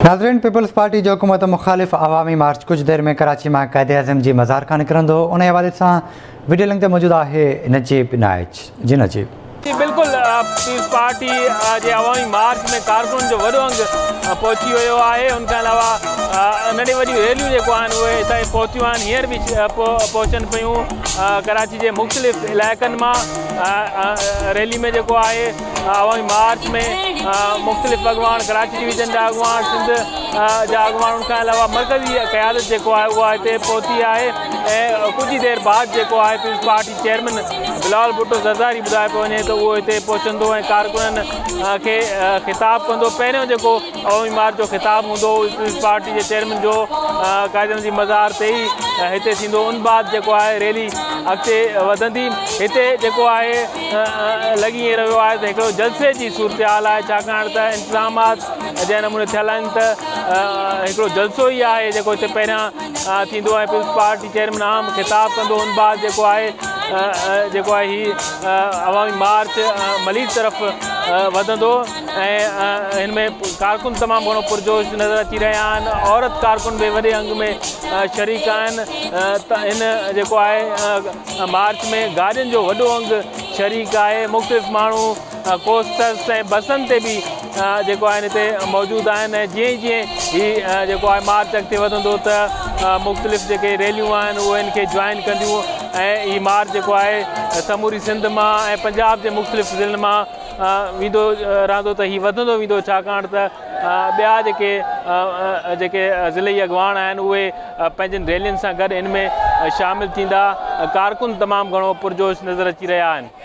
नाज़रीन, peoples party जो हुकूमत मुखालिफ अवामी मार्च कुछ देर में कराची में क़ायदे आज़म जी मज़ार खां निकिरंदो। उन हवाले से वीडियो लिंक ते मौजूद है नजीब इनायत। जी नजीब जी बिल्कुल, पीपल्स पार्टी जे अवामी मार्च में कारकुन जो वॾो अंग पहुची वियो आहे। उनके अलावा नंढी वॾी रैलियूं जेको आहिनि उहे हिते पहुतियूं आहिनि। हींअर बि पहुचनि पियूं कराची जे मुख़्तलिफ़ इलाइक़नि मां। रैली में जेको आहे अवामी मार्च में मुख़्तलिफ़ अॻुवान, कराची डिवीज़न जा अॻुवान, सिंध जा अॻुवान, उनके अलावा मरकज़ी क़यादत जेको आहे उहा हिते पहुती आहे। ऐं कुछ ही देर बाद जेको आहे पीपल्स पार्टी चेयरमैन बिलावल भुट्टो ज़रदारी ॿुधाए पियो वञे त उहो हिते पहुचंदो ऐं कारकुननि खे ख़िताब कंदो। पहिरियों जेको अवामी मार्च जो ख़िताब हूंदो पीपल्स पार्टी जे चेयरमैन जो क़ाइदनि जी मज़ार ते ई हिते थींदो। उन बाद जेको आहे रैली अॻिते वधंदी। हिते जेको आहे लॻी ईअं रहियो आहे त हिकिड़ो जलसे जी सूरत हाल आहे, छाकाणि त इंतज़ामात जंहिं नमूने थियल आहिनि त हिकिड़ो जलसो ई आहे जेको हिते पहिरियां थींदो आहे। पीपल्स पार्टी चेयरमैन आम ख़िताब कंदो। उन बाद जेको आहे ही अवामी मार्च मलीद तरफ़ वधंदो ऐं हिन में कारकुन तमामु घणो पुरजोश नज़र अची रहिया आहिनि। औरत कारकुन बि वॾे अंग में शरीक आहिनि। त हिन जेको आहे मार्च में गाॾियुनि जो वॾो अंग शरीक आहे। मुख़्तलिफ़ माण्हू कोस्टर्स ऐं बसनि ते बि जेको आहिनि हिते मौजूदु आहिनि। ऐं जीअं जीअं ही जेको आहे मार्च अॻिते वधंदो त मुख़्तलिफ़ जेके रैलियूं आहिनि उहे हिन खे जॉइन कंदियूं ऐं ही मार्च जेको आहे समूरी सिंध मां ऐं पंजाब जे मुख़्तलिफ़ ज़िलनि मां वेंदो रहंदो त हीउ वधंदो वेंदो, छाकाणि त ॿिया जेके ज़िलई अॻुवान आहिनि उहे पंहिंजनि रैलियुनि सां गॾु हिन में शामिलु थींदा। कारकुन तमामु घणो पुरजोश नज़र अची रहिया आहिनि।